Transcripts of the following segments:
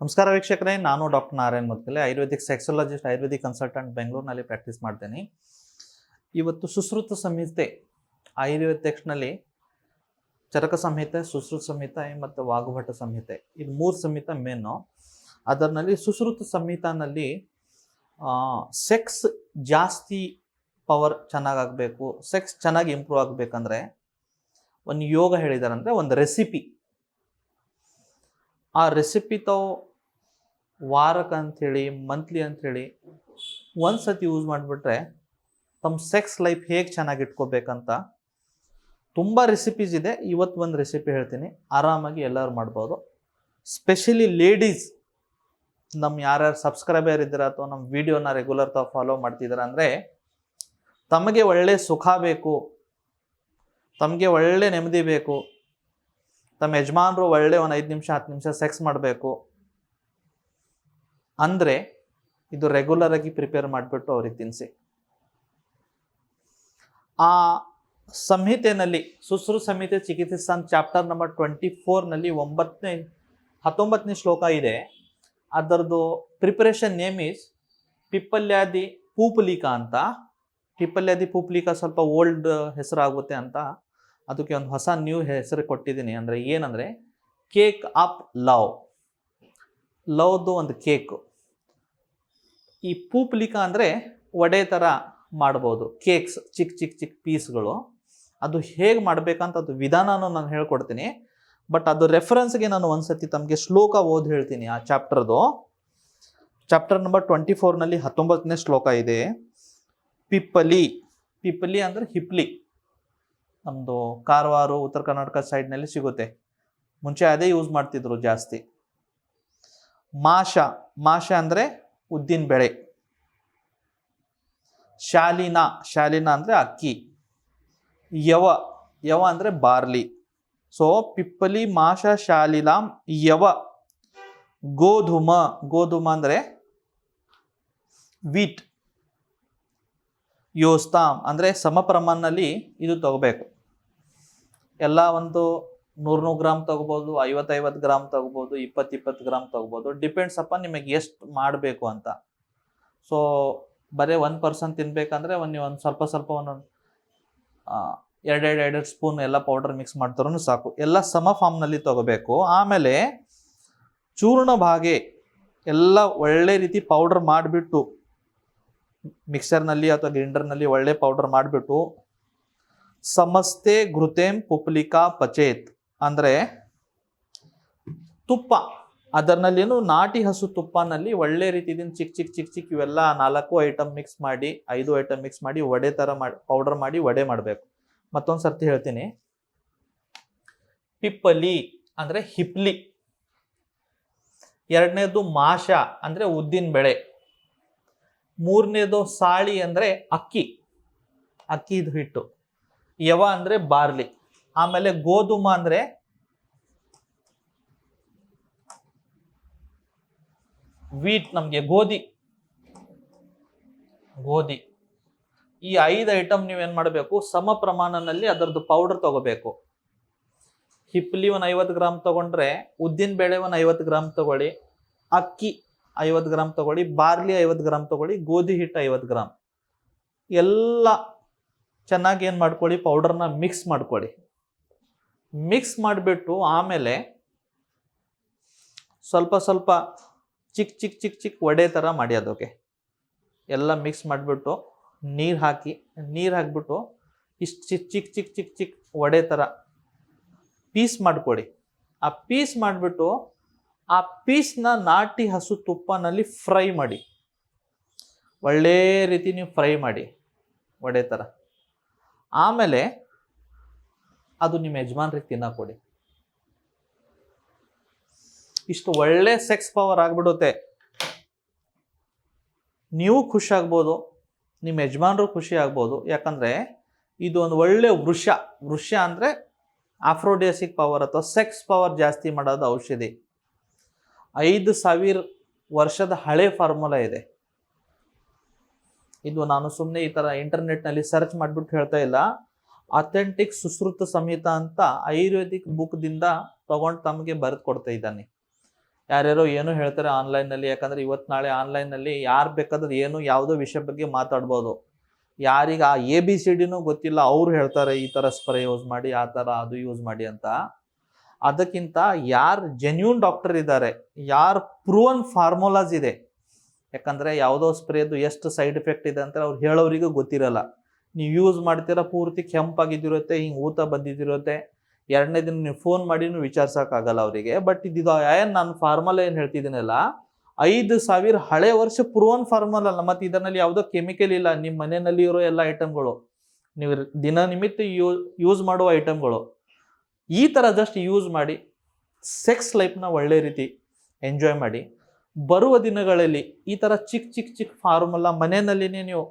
ನಮಸ್ಕಾರ ವೀಕ್ಷಕರೇ, ನಾನು doctor Narayan Mudgale, Ayurvedic sexologist, Ayurvedic consultant, ಬೆಂಗಳೂರಿನಲ್ಲಿ ಪ್ರಾಕ್ಟೀಸ್ ಮಾಡ್ತೀನಿ. ಇವತ್ತು ಸುಶ್ರುತ ಸಂಹಿತೆ, ಆಯುರ್ವೇದಿಕ್ಸ್ನಲ್ಲಿ ಚರಕ ಸಂಹಿತೆ, ಸುಶ್ರುತ ಸಂಹಿತೆ ಮತ್ತು ವಾಗ್ಭಟ ಸಂಹಿತೆ, ಇದು 3 ಸಂಹಿತೆ ಮೇನು. ಅದರಲ್ಲಿ ಸುಶ್ರುತ ಸಂಹಿತಾನಲ್ಲಿ ಸೆಕ್ಸ್ ಜಾಸ್ತಿ ಪವರ್ ಚೆನ್ನಾಗಾಗಬೇಕು, ಸೆಕ್ಸ್ ಚೆನ್ನಾಗಿ ಇಂಪ್ರೂವ್ ಆಗಬೇಕಂದ್ರೆ ಒಂದು ಯೋಗ ಹೇಳಿದ್ದಾರೆ, ಅಂದರೆ ಒಂದು ರೆಸಿಪಿ. ಆ ರೆಸಿಪಿ ತಾವು ವಾರಕ್ಕೆ ಅಂಥೇಳಿ, ಮಂತ್ಲಿ ಅಂಥೇಳಿ ಒಂದು ಸತಿ ಯೂಸ್ ಮಾಡಿಬಿಟ್ರೆ ತಮ್ಮ ಸೆಕ್ಸ್ ಲೈಫ್ ಹೇಗೆ ಚೆನ್ನಾಗಿ ಇಟ್ಕೋಬೇಕಂತ ತುಂಬ ರೆಸಿಪೀಸ್ ಇದೆ. ಇವತ್ತು ಒಂದು ರೆಸಿಪಿ ಹೇಳ್ತೀನಿ, ಆರಾಮಾಗಿ ಎಲ್ಲರೂ ಮಾಡ್ಬೋದು. ಸ್ಪೆಷಲಿ ಲೇಡೀಸ್, ನಮ್ಮ ಯಾರ್ಯಾರು ಸಬ್ಸ್ಕ್ರೈಬರ್ ಇದ್ದೀರ ಅಥವಾ ನಮ್ಮ ವಿಡಿಯೋನ ರೆಗ್ಯುಲರ್ ತಾವು ಫಾಲೋ ಮಾಡ್ತಿದ್ದೀರ ಅಂದರೆ, ತಮಗೆ ಒಳ್ಳೆ ಸುಖ ಬೇಕು, ತಮಗೆ ಒಳ್ಳೆ ನೆಮ್ಮದಿ ಬೇಕು, ತಮ್ಮ ಯಜಮಾನರು ಒಳ್ಳೆ ಒಂದು 5 ನಿಮಿಷ 10 ನಿಮಿಷ ಸೆಕ್ಸ್ ಮಾಡಬೇಕು ಅಂದರೆ ಇದು ರೆಗ್ಯುಲರ್ ಆಗಿ ಪ್ರಿಪೇರ್ ಮಾಡಿಬಿಟ್ಟು ಅವ್ರಿಗೆ ತಿನ್ನಿಸಿ. ಆ ಸಂಹಿತೆಯಲ್ಲಿ ಸುಶ್ರುತ ಸಂಹಿತೆ ಚಿಕಿತ್ಸಾನ್ ಚಾಪ್ಟರ್ ನಂಬರ್ 24ನಲ್ಲಿ 19ನೇ ಶ್ಲೋಕ ಇದೆ. ಅದರದ್ದು ಪ್ರಿಪರೇಷನ್ ನೇಮ್ ಈಸ್ ಪಿಪ್ಪಲ್ಯಾದಿ ಪೂಪಲಿಕಾ ಅಂತ. ಪಿಪ್ಪಲ್ಯಾದಿ ಪೂಪಲಿಕಾ ಸ್ವಲ್ಪ ಓಲ್ಡ್ ಹೆಸರಾಗುತ್ತೆ ಅಂತ ಅದಕ್ಕೆ ಒಂದು ಹೊಸ ನ್ಯೂ ಹೆಸರು ಕೊಟ್ಟಿದ್ದೀನಿ. ಅಂದರೆ ಏನಂದರೆ ಕೇಕ್ ಆಫ್ ಲವ್, ಲವ್ದು ಒಂದು ಕೇಕು. ಈ ಪೂಪಲಿಕಾ ಅಂದರೆ ವಡೆ ಥರ ಮಾಡ್ಬೋದು, ಕೇಕ್ಸ್ ಚಿಕ್ಕ ಚಿಕ್ಕ ಚಿಕ್ಕ ಪೀಸ್ಗಳು. ಅದು ಹೇಗೆ ಮಾಡಬೇಕಂತ ಅದು ವಿಧಾನನೂ ನಾನು ಹೇಳ್ಕೊಡ್ತೀನಿ. ಬಟ್ ಅದು ರೆಫರೆನ್ಸ್ಗೆ ನಾನು ಒಂದ್ಸತಿ ತಮಗೆ ಶ್ಲೋಕ ಓದಿ ಹೇಳ್ತೀನಿ. ಆ ಚಾಪ್ಟರ್ದು ಚಾಪ್ಟರ್ ನಂಬರ್ 24ನಲ್ಲಿ 19ನೇ ಶ್ಲೋಕ ಇದೆ. ಪಿಪ್ಪಲಿ, ಪಿಪ್ಪಲಿ ಅಂದರೆ ಹಿಪ್ಲಿ. ನಮ್ಮದು ಕಾರವಾರ, ಉತ್ತರ ಕರ್ನಾಟಕ ಸೈಡ್ನಲ್ಲಿ ಸಿಗುತ್ತೆ. ಮುಂಚೆ ಅದೇ ಯೂಸ್ ಮಾಡ್ತಿದ್ರು ಜಾಸ್ತಿ. ಮಾಷ, ಮಾಷ ಅಂದರೆ ಉದ್ದಿನ ಬೆಳೆ. ಶಾಲಿನ, ಶಾಲಿನ ಅಂದರೆ ಅಕ್ಕಿ. ಯವ, ಯವ ಅಂದರೆ ಬಾರ್ಲಿ. ಸೊ ಪಿಪ್ಪಲಿ, ಮಾಷ, ಶಾಲಿನ, ಯವ. ಗೋಧುಮ, ಗೋಧುಮ ಅಂದರೆ ವೀಟ್. ಯೋಸ್ತಾಮ್ ಅಂದರೆ ಸಮ ಪ್ರಮಾಣದಲ್ಲಿ ಇದು ತಗೋಬೇಕು. ಎಲ್ಲ ಒಂದು 100 ಗ್ರಾಮ್ ತಗೋಬೋದು, 50 ಗ್ರಾಮ್ ತಗೋಬೋದು, 20 ಗ್ರಾಮ್ ತಗೋಬೋದು. ಡಿಪೆಂಡ್ಸ್ ಅಪ್ಪ ನಿಮಗೆ ಎಷ್ಟು ಮಾಡಬೇಕು ಅಂತ. ಸೊ ಬರೀ 1 ಪರ್ಸನ್ ತಿನ್ಬೇಕಂದ್ರೆ ನೀವು ಒಂದು ಸ್ವಲ್ಪ ಸ್ವಲ್ಪ ಒಂದೊಂದು 2 ಸ್ಪೂನ್ ಎಲ್ಲ ಪೌಡರ್ ಮಿಕ್ಸ್ ಮಾಡ್ತಾರೂ ಸಾಕು. ಎಲ್ಲ ಸಮ ಫಾರ್ಮ್ನಲ್ಲಿ ತಗೋಬೇಕು. ಆಮೇಲೆ ಚೂರ್ಣ ಭಾಗೆ ಎಲ್ಲ ಒಳ್ಳೆ ರೀತಿ ಪೌಡರ್ ಮಾಡಿಬಿಟ್ಟು, ಮಿಕ್ಸರ್ನಲ್ಲಿ ಅಥವಾ ಗ್ರೈಂಡರ್ನಲ್ಲಿ ಒಳ್ಳೆ ಪೌಡರ್ ಮಾಡಿಬಿಟ್ಟು, ಸಮಸ್ತೆ ಘೃತೇಂ ಪುಪ್ಲಿಕಾ ಪಚೇತ್ ಅಂದರೆ ತುಪ್ಪ, ಅದರಲ್ಲಿನು ನಾಟಿ ಹಸು ತುಪ್ಪನಲ್ಲಿ ಒಳ್ಳೆ ರೀತಿಯಿಂದ ಚಿಕ್ಕ ಚಿಕ್ಕ ಚಿಕ್ಕ ಚಿಕ್ಕ ಇವೆಲ್ಲ 4 ಐಟಮ್ ಮಿಕ್ಸ್ ಮಾಡಿ, 5 ಐಟಮ್ ಮಿಕ್ಸ್ ಮಾಡಿ ವಡೆ ಥರ ಮಾಡಿ ಪೌಡರ್ ಮಾಡಿ ವಡೆ ಮಾಡಬೇಕು. ಮತ್ತೊಂದು ಸರ್ತಿ ಹೇಳ್ತೀನಿ. ಪಿಪ್ಪಲಿ ಅಂದರೆ ಹಿಪ್ಲಿ. ಎರಡನೇದು ಮಾಷ ಅಂದರೆ ಉದ್ದಿನ ಬೆಳೆ. ಮೂರನೇದು ಸಾಳಿ ಅಂದರೆ ಅಕ್ಕಿ, ಅಕ್ಕಿದು ಹಿಟ್ಟು. ಯವ ಅಂದರೆ ಬಾರ್ಲಿ. ಆಮೇಲೆ ಗೋಧುಮ ಅಂದರೆ ವೀಟ್, ನಮಗೆ ಗೋಧಿ, ಗೋಧಿ. ಈ 5 ಐಟಮ್ ನೀವೇನು ಮಾಡಬೇಕು, ಸಮ ಪ್ರಮಾಣದಲ್ಲಿ ಅದರದ್ದು ಪೌಡರ್ ತಗೋಬೇಕು. ಹಿಪ್ಲಿ ಒಂದು 50 ಗ್ರಾಮ್ ತಗೊಂಡ್ರೆ ಉದ್ದಿನ ಬೇಳೆ ಒಂದು 50 ಗ್ರಾಮ್ ತಗೊಳ್ಳಿ, ಅಕ್ಕಿ 50 ಗ್ರಾಮ್ ತಗೊಳ್ಳಿ, ಬಾರ್ಲಿ 50 ಗ್ರಾಮ್ ತಗೊಳ್ಳಿ, ಗೋಧಿ ಹಿಟ್ಟು 50 ಗ್ರಾಮ್. ಎಲ್ಲ ಚೆನ್ನಾಗಿ ಏನು ಮಾಡ್ಕೊಳ್ಳಿ, ಪೌಡರ್ನ ಮಿಕ್ಸ್ ಮಾಡ್ಕೊಳ್ಳಿ. ಮಿಕ್ಸ್ ಮಾಡಿಬಿಟ್ಟು ಆಮೇಲೆ ಸ್ವಲ್ಪ ಸ್ವಲ್ಪ ಚಿಕ್ಕ ಚಿಕ್ಕ ಚಿಕ್ಕ ಚಿಕ್ಕ ವಡೆ ಥರ ಮಾಡಿ ಅದಕ್ಕೆ ಎಲ್ಲ ಮಿಕ್ಸ್ ಮಾಡಿಬಿಟ್ಟು ನೀರು ಹಾಕಿಬಿಟ್ಟು ಇಷ್ಟು ಚಿಕ್ಕ ಚಿಕ್ಕ ಚಿಕ್ಕ ಚಿಕ್ಕ ಚಿಕ್ಕ ವಡೆ ಥರ ಪೀಸ್ ಮಾಡ್ಕೊಳ್ಳಿ. ಆ ಪೀಸ್ ಮಾಡಿಬಿಟ್ಟು ಆ ಪೀಸ್ನ ನಾಟಿ ಹಸು ತುಪ್ಪನಲ್ಲಿ ಫ್ರೈ ಮಾಡಿ, ಒಳ್ಳೆ ರೀತಿ ನೀವು ಫ್ರೈ ಮಾಡಿ ವಡೆ ಥರ. ಆಮೇಲೆ ಅದು ನಿಮ್ಮ ಯಜಮಾನ್ರಿಗೆ ತಿನ್ನಕ್ಕೆ ಕೊಡಿ. ಇಷ್ಟು ಒಳ್ಳೆ ಸೆಕ್ಸ್ ಪವರ್ ಆಗಿಬಿಡುತ್ತೆ. ನೀವು ಖುಷಿ ಆಗ್ಬೋದು, ನಿಮ್ಮ ಯಜಮಾನರು ಖುಷಿ ಆಗ್ಬೋದು. ಯಾಕಂದರೆ ಇದು ಒಂದು ಒಳ್ಳೆ ವೃಷ ಅಂದರೆ ಆಫ್ರೋಡಿಯಾಸಿಕ್ ಪವರ್ ಅಥವಾ ಸೆಕ್ಸ್ ಪವರ್ ಜಾಸ್ತಿ ಮಾಡೋದು ಔಷಧಿ. 5000 ವರ್ಷದ ಹಳೆ ಫಾರ್ಮುಲಾ ಇದೆ ಇದು. ನಾನು ಸುಮ್ಮನೆ ಈ ಥರ ಇಂಟರ್ನೆಟ್ನಲ್ಲಿ ಸರ್ಚ್ ಮಾಡಿಬಿಟ್ಟು ಹೇಳ್ತಾ ಇಲ್ಲ. ಅಥೆಂಟಿಕ್ ಸುಶ್ರುತ ಸಂಹಿತಾ ಅಂತ ಆಯುರ್ವೇದಿಕ್ ಬುಕ್ದಿಂದ ತಗೊಂಡು ತಮಗೆ ಬರೆದು ಕೊಡ್ತಾ ಇದ್ದಾನೆ. ಯಾರ್ಯಾರೋ ಏನೋ ಹೇಳ್ತಾರೆ ಆನ್ಲೈನಲ್ಲಿ, ಯಾಕಂದರೆ ಇವತ್ತು ನಾಳೆ ಆನ್ಲೈನಲ್ಲಿ ಯಾರು ಬೇಕಾದ್ರೆ ಏನು ಯಾವುದೋ ವಿಷಯ ಬಗ್ಗೆ ಮಾತಾಡ್ಬೋದು. ಯಾರಿಗೆ ಆ ABCDನೂ ಗೊತ್ತಿಲ್ಲ ಅವ್ರು ಹೇಳ್ತಾರೆ ಈ ಥರ ಸ್ಪ್ರೇ ಯೂಸ್ ಮಾಡಿ, ಆ ಥರ ಅದು ಯೂಸ್ ಮಾಡಿ ಅಂತ. ಅದಕ್ಕಿಂತ ಯಾರು ಜೆನ್ಯೂನ್ ಡಾಕ್ಟರ್ ಇದ್ದಾರೆ, ಯಾರು ಪ್ರೂವನ್ ಫಾರ್ಮುಲಾಸ್ ಇದೆ, ಯಾಕಂದರೆ ಯಾವುದೋ ಸ್ಪ್ರೇದು ಎಷ್ಟು ಸೈಡ್ ಎಫೆಕ್ಟ್ ಇದೆ ಅಂತ ಅವ್ರು ಹೇಳೋರಿಗೂ ಗೊತ್ತಿರಲ್ಲ. ನೀವು ಯೂಸ್ ಮಾಡ್ತೀರಾ, ಪೂರ್ತಿ ಕೆಂಪಾಗಿದ್ದಿರುತ್ತೆ, ಹಿಂಗೆ ಊತ ಬಂದಿದ್ದಿರುತ್ತೆ, 2ನೇ ದಿನ ನೀವು ಫೋನ್ ಮಾಡಿನೂ ವಿಚಾರಿಸೋಕ್ಕಾಗಲ್ಲ ಅವರಿಗೆ. ಬಟ್ ಇದು ಏನು ನಾನು ಫಾರ್ಮುಲಾ ಏನು ಹೇಳ್ತಿದ್ದೀನಲ್ಲ, 5,000 ಹಳೆ ವರ್ಷ ಪ್ರೂವನ್ ಫಾರ್ಮುಲಾ ಅಲ್ಲ. ಮತ್ತು ಇದರಲ್ಲಿ ಯಾವುದೋ ಕೆಮಿಕಲ್ ಇಲ್ಲ. ನಿಮ್ಮ ಮನೆಯಲ್ಲಿ ಇರೋ ಎಲ್ಲ ಐಟಮ್ಗಳು, ನೀವು ದಿನನಿಮಿತ್ತ ಯೂಸ್ ಮಾಡುವ ಐಟಮ್ಗಳು, ಈ ಥರ ಜಸ್ಟ್ ಯೂಸ್ ಮಾಡಿ ಸೆಕ್ಸ್ ಲೈಫ್ನ ಒಳ್ಳೆ ರೀತಿ ಎಂಜಾಯ್ ಮಾಡಿ. ಬರುವ ದಿನಗಳಲ್ಲಿ ಈ ಥರ ಚಿಕ್ಕ ಫಾರ್ಮುಲಾ ಮನೆಯಲ್ಲಿನೇ ನೀವು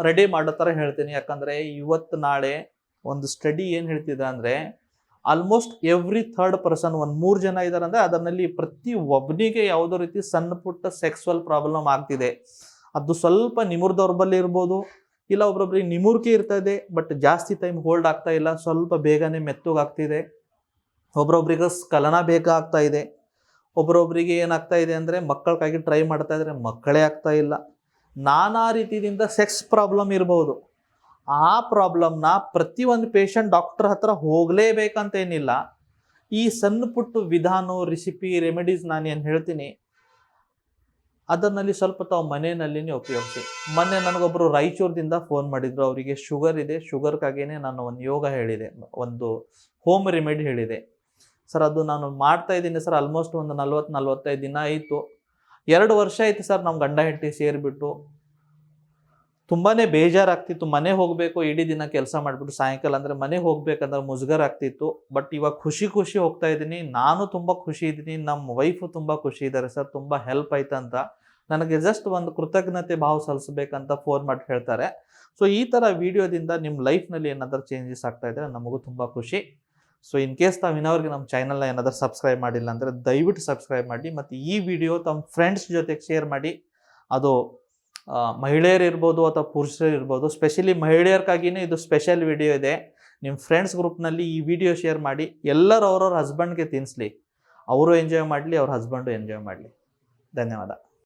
ರೆಡಿ ಮಾಡೋ ಥರ ಹೇಳ್ತೀನಿ. ಯಾಕಂದರೆ ಇವತ್ತು ನಾಳೆ ಒಂದು ಸ್ಟಡಿ ಏನು ಹೇಳ್ತಿದೆ ಅಂದರೆ, ಆಲ್ಮೋಸ್ಟ್ ಎವ್ರಿ 3rd ಪರ್ಸನ್, ಒಂದು 3 ಜನ ಇದ್ದಾರೆ ಅಂದರೆ ಅದರಲ್ಲಿ ಪ್ರತಿ ಒಬ್ಬನಿಗೆ ಯಾವುದೋ ರೀತಿ ಸಣ್ಣ ಪುಟ್ಟ ಸೆಕ್ಸುವಲ್ ಪ್ರಾಬ್ಲಮ್ ಆಗ್ತಿದೆ. ಅದು ಸ್ವಲ್ಪ ನಿಮುರ್ ದೌರ್ಬಲ್ಯ ಇರ್ಬೋದು, ಇಲ್ಲ ಒಬ್ಬೊಬ್ರಿಗೆ ನಿಮುರ್ಕೆ ಇರ್ತದೆ ಬಟ್ ಜಾಸ್ತಿ ಟೈಮ್ ಹೋಲ್ಡ್ ಆಗ್ತಾ ಇಲ್ಲ, ಸ್ವಲ್ಪ ಬೇಗನೆ ಮೆತ್ತಗಾಗ್ತಿದೆ. ಒಬ್ರೊಬ್ರಿಗೆ ಸ್ಖಲನ ಬೇಗ ಆಗ್ತಾ ಇದೆ. ಒಬ್ರೊಬ್ರಿಗೆ ಏನಾಗ್ತಾ ಇದೆ ಅಂದರೆ ಮಕ್ಕಳಿಗಾಗಿ ಟ್ರೈ ಮಾಡ್ತಾ ಇದ್ದಾರೆ, ಮಕ್ಕಳೇ ಆಗ್ತಾ ಇಲ್ಲ. ನಾನಾ ರೀತಿಯಿಂದ ಸೆಕ್ಸ್ ಪ್ರಾಬ್ಲಮ್ ಇರ್ಬೋದು. ಆ ಪ್ರಾಬ್ಲಮ್ನ ಪ್ರತಿಯೊಂದು ಪೇಷಂಟ್ ಡಾಕ್ಟರ್ ಹತ್ರ ಹೋಗಲೇಬೇಕಂತ ಏನಿಲ್ಲ. ಈ ಸಣ್ಣ ಪುಟ್ಟು ವಿಧಾನ, ರೆಸಿಪಿ, ರೆಮಿಡೀಸ್ ನಾನು ಏನು ಹೇಳ್ತೀನಿ ಅದನ್ನಲ್ಲಿ ಸ್ವಲ್ಪ ತಾವು ಮನೆಯಲ್ಲಿನೇ ಉಪಯೋಗಿಸಿ. ಮೊನ್ನೆ ನನಗೊಬ್ಬರು ರಾಯಚೂರದಿಂದ ಫೋನ್ ಮಾಡಿದ್ರು, ಅವರಿಗೆ ಶುಗರ್ ಇದೆ, ಶುಗರ್ಗಾಗೇನೆ ನಾನು ಒಂದು ಯೋಗ ಹೇಳಿದೆ, ಒಂದು ಹೋಮ್ ರೆಮಿಡಿ ಹೇಳಿದೆ. ಸರ್ ಅದು ನಾನು ಮಾಡ್ತಾ ಇದ್ದೀನಿ ಸರ್, ಆಲ್ಮೋಸ್ಟ್ ಒಂದು 40-45 ದಿನ ಆಯಿತು. 2 ವರ್ಷ ಆಯಿತು ಸರ್ ನಮ್ಮ ಗಂಡ ಹೆಂಡತಿ ಸೇರಿಬಿಟ್ಟು. ತುಂಬಾ ಬೇಜಾರಾಗ್ತಿತ್ತು. ಮನೆ ಹೋಗಬೇಕು, ಇಡೀ ದಿನ ಕೆಲಸ ಮಾಡಿಬಿಟ್ಟು ಸಾಯಂಕಾಲ ಅಂದರೆ ಮನೆಗೆ ಹೋಗ್ಬೇಕಂದ್ರೆ ಮುಜುಗರ ಆಗ್ತಿತ್ತು. ಬಟ್ ಇವಾಗ ಖುಷಿ ಹೋಗ್ತಾ ಇದ್ದೀನಿ. ನಾನು ತುಂಬ ಖುಷಿ ಇದ್ದೀನಿ, ನಮ್ಮ ವೈಫು ತುಂಬ ಖುಷಿ ಇದ್ದಾರೆ ಸರ್, ತುಂಬ ಹೆಲ್ಪ್ ಆಯ್ತಂತ. ನನಗೆ ಜಸ್ಟ್ ಒಂದು ಕೃತಜ್ಞತೆ ಭಾವ ಸಲ್ಲಿಸಬೇಕಂತ ಫೋನ್ ಮಾಡಿ ಹೇಳ್ತಾರೆ. ಸೊ ಈ ಥರ ವಿಡಿಯೋದಿಂದ ನಿಮ್ಮ ಲೈಫ್ನಲ್ಲಿ ಏನಾದರೂ ಚೇಂಜಸ್ ಆಗ್ತಾ ಇದ್ದರೆ ನಮಗೂ ತುಂಬ ಖುಷಿ. ಸೊ ಇನ್ ಕೇಸ್ ತಾವು ಇನ್ನೋರಿಗೆ ನಮ್ಮ ಚಾನಲ್ನ ಏನಾದರೂ ಸಬ್ಸ್ಕ್ರೈಬ್ ಮಾಡಿಲ್ಲ ಅಂದರೆ ದಯವಿಟ್ಟು ಸಬ್ಸ್ಕ್ರೈಬ್ ಮಾಡಿ. ಮತ್ತು ಈ ವಿಡಿಯೋ ತಮ್ಮ ಫ್ರೆಂಡ್ಸ್ ಜೊತೆಗೆ ಶೇರ್ ಮಾಡಿ. ಅದು ಮಹಿಳೆಯರು ಇರ್ಬೋದು ಅಥವಾ ಪುರುಷರು ಇರ್ಬೋದು, ಸ್ಪೆಷಲಿ ಮಹಿಳೆಯರಿಗಾಗಿಯೇ ಇದು ಸ್ಪೆಷಲ್ ವಿಡಿಯೋ ಇದೆ. ನಿಮ್ಮ ಫ್ರೆಂಡ್ಸ್ ಗ್ರೂಪ್ನಲ್ಲಿ ಈ ವಿಡಿಯೋ ಶೇರ್ ಮಾಡಿ. ಎಲ್ಲರೂ ಅವ್ರವ್ರ ಹಸ್ಬೆಂಡ್ಗೆ ತಿನ್ನಿಸ್ಲಿ, ಅವರು ಎಂಜಾಯ್ ಮಾಡಲಿ, ಅವ್ರ ಹಸ್ಬೆಂಡು ಎಂಜಾಯ್ ಮಾಡಲಿ. ಧನ್ಯವಾದ.